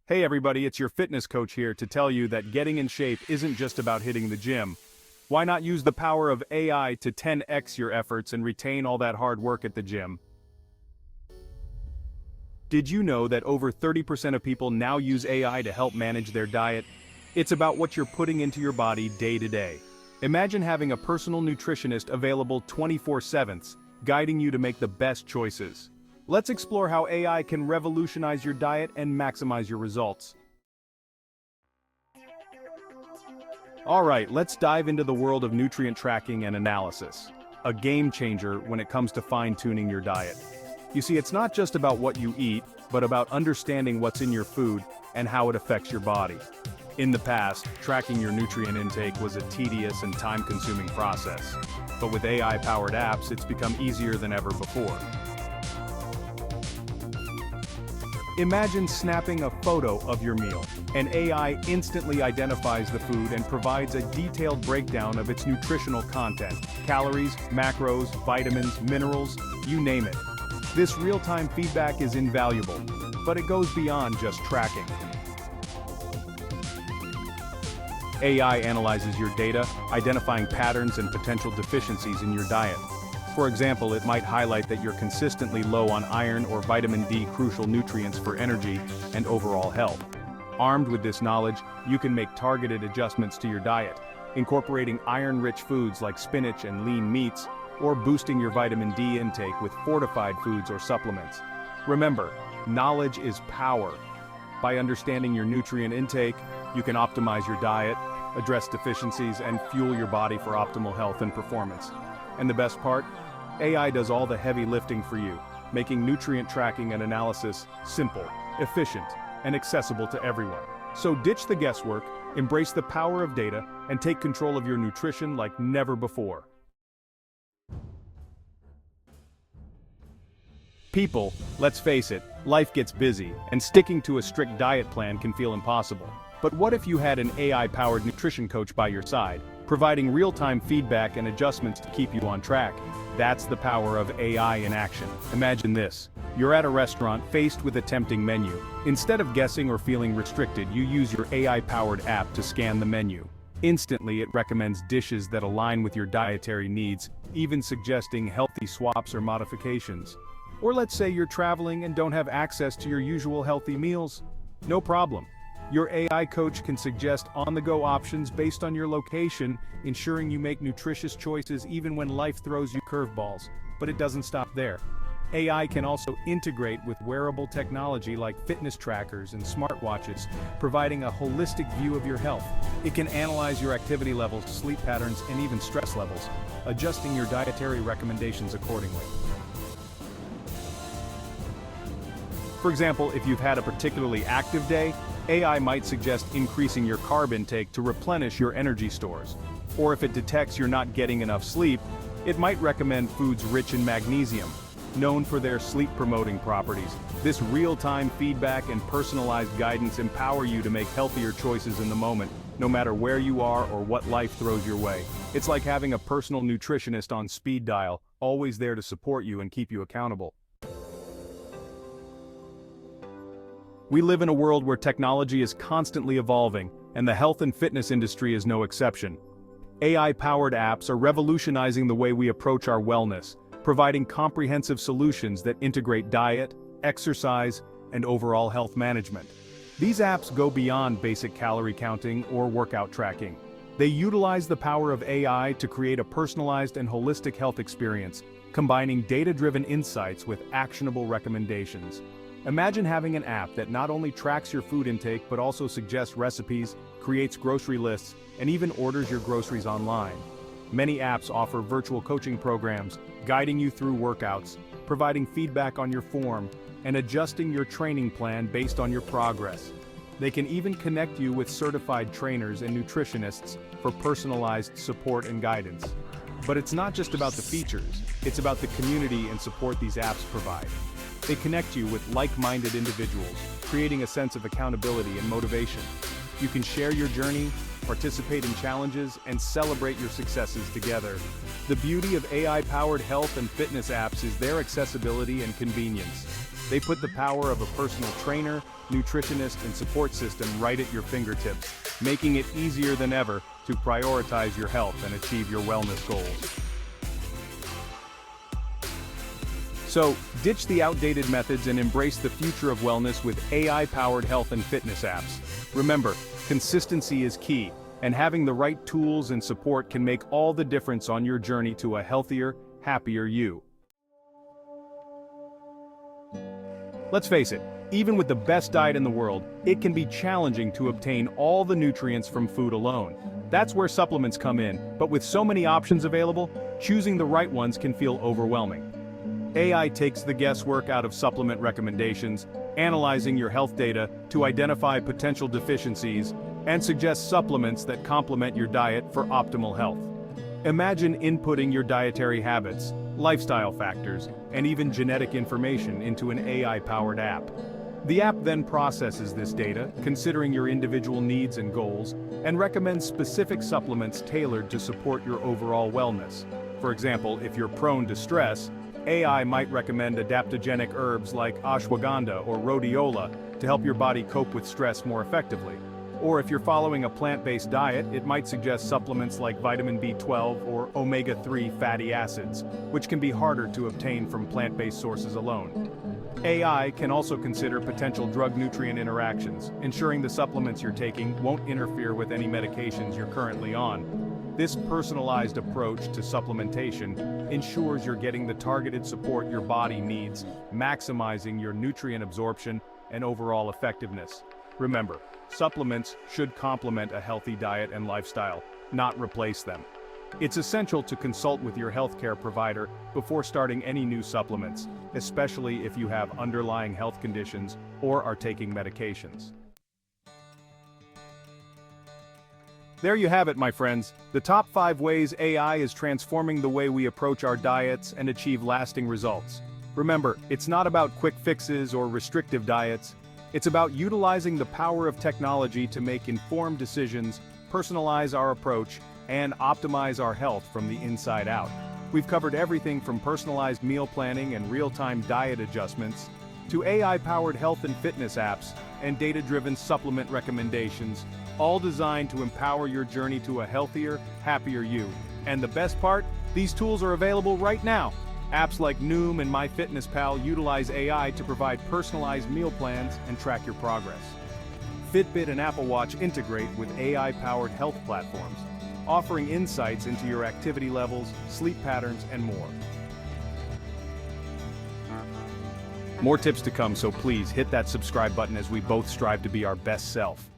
Hey everybody, it's your fitness coach here to tell you that getting in shape isn't just about hitting the gym. Why not use the power of AI to 10x your efforts and retain all that hard work at the gym? Did you know that over 30% of people now use AI to help manage their diet? It's about what you're putting into your body day to day. Imagine having a personal nutritionist available 24/7, guiding you to make the best choices. Let's explore how AI can revolutionize your diet and maximize your results. Alright, let's dive into the world of nutrient tracking and analysis. A game changer when it comes to fine-tuning your diet. You see, it's not just about what you eat, but about understanding what's in your food and how it affects your body. In the past, tracking your nutrient intake was a tedious and time-consuming process. But with AI-powered apps, it's become easier than ever before. Imagine snapping a photo of your meal, and AI instantly identifies the food and provides a detailed breakdown of its nutritional content, calories, macros, vitamins, minerals, you name it. This real-time feedback is invaluable, but it goes beyond just tracking. AI analyzes your data, identifying patterns and potential deficiencies in your diet. For example, it might highlight that you're consistently low on iron or vitamin D, crucial nutrients for energy and overall health. Armed with this knowledge, you can make targeted adjustments to your diet, incorporating iron-rich foods like spinach and lean meats, or boosting your vitamin D intake with fortified foods or supplements. Remember, knowledge is power. By understanding your nutrient intake, you can optimize your diet, address deficiencies, and fuel your body for optimal health and performance. And the best part? AI does all the heavy lifting for you, making nutrient tracking and analysis simple, efficient, and accessible to everyone. So ditch the guesswork, embrace the power of data, and take control of your nutrition like never before. People, let's face it, life gets busy, and sticking to a strict diet plan can feel impossible. But what if you had an AI-powered nutrition coach by your side, providing real-time feedback and adjustments to keep you on track? That's the power of AI in action. Imagine this. You're at a restaurant faced with a tempting menu. Instead of guessing or feeling restricted, you use your AI-powered app to scan the menu. Instantly, it recommends dishes that align with your dietary needs, even suggesting healthy swaps or modifications. Or let's say you're traveling and don't have access to your usual healthy meals. No problem. Your AI coach can suggest on-the-go options based on your location, ensuring you make nutritious choices even when life throws you curveballs. But it doesn't stop there. AI can also integrate with wearable technology like fitness trackers and smartwatches, providing a holistic view of your health. It can analyze your activity levels, sleep patterns, and even stress levels, adjusting your dietary recommendations accordingly. For example, if you've had a particularly active day, AI might suggest increasing your carb intake to replenish your energy stores. Or if it detects you're not getting enough sleep, it might recommend foods rich in magnesium, known for their sleep-promoting properties. This real-time feedback and personalized guidance empower you to make healthier choices in the moment, no matter where you are or what life throws your way. It's like having a personal nutritionist on speed dial, always there to support you and keep you accountable. We live in a world where technology is constantly evolving, and the health and fitness industry is no exception. AI-powered apps are revolutionizing the way we approach our wellness, providing comprehensive solutions that integrate diet, exercise, and overall health management. These apps go beyond basic calorie counting or workout tracking. They utilize the power of AI to create a personalized and holistic health experience, combining data-driven insights with actionable recommendations. Imagine having an app that not only tracks your food intake but also suggests recipes, creates grocery lists, and even orders your groceries online. Many apps offer virtual coaching programs, guiding you through workouts, providing feedback on your form, and adjusting your training plan based on your progress. They can even connect you with certified trainers and nutritionists for personalized support and guidance. But it's not just about the features, it's about the community and support these apps provide. They connect you with like-minded individuals, creating a sense of accountability and motivation. You can share your journey, participate in challenges, and celebrate your successes together. The beauty of AI-powered health and fitness apps is their accessibility and convenience. They put the power of a personal trainer, nutritionist, and support system right at your fingertips, making it easier than ever to prioritize your health and achieve your wellness goals. So, ditch the outdated methods and embrace the future of wellness with AI-powered health and fitness apps. Remember, consistency is key, and having the right tools and support can make all the difference on your journey to a healthier, happier you. Let's face it, even with the best diet in the world, it can be challenging to obtain all the nutrients from food alone. That's where supplements come in, but with so many options available, choosing the right ones can feel overwhelming. AI takes the guesswork out of supplement recommendations, analyzing your health data to identify potential deficiencies, and suggests supplements that complement your diet for optimal health. Imagine inputting your dietary habits, lifestyle factors, and even genetic information into an AI-powered app. The app then processes this data, considering your individual needs and goals, and recommends specific supplements tailored to support your overall wellness. For example, if you're prone to stress, AI might recommend adaptogenic herbs like ashwagandha or rhodiola to help your body cope with stress more effectively. Or if you're following a plant-based diet, it might suggest supplements like vitamin B12 or omega-3 fatty acids, which can be harder to obtain from plant-based sources alone. AI can also consider potential drug-nutrient interactions, ensuring the supplements you're taking won't interfere with any medications you're currently on. This personalized approach to supplementation ensures you're getting the targeted support your body needs, maximizing your nutrient absorption and overall effectiveness. Remember, supplements should complement a healthy diet and lifestyle, not replace them. It's essential to consult with your healthcare provider before starting any new supplements, especially if you have underlying health conditions or are taking medications. There you have it, my friends, the top 5 ways AI is transforming the way we approach our diets and achieve lasting results. Remember, it's not about quick fixes or restrictive diets. It's about utilizing the power of technology to make informed decisions, personalize our approach, and optimize our health from the inside out. We've covered everything from personalized meal planning and real-time diet adjustments, to AI-powered health and fitness apps, and data-driven supplement recommendations, all designed to empower your journey to a healthier, happier you. And the best part? These tools are available right now. Apps like Noom and MyFitnessPal utilize AI to provide personalized meal plans and track your progress. Fitbit and Apple Watch integrate with AI-powered health platforms, offering insights into your activity levels, sleep patterns, and more. More tips to come, so please hit that subscribe button as we both strive to be our best self.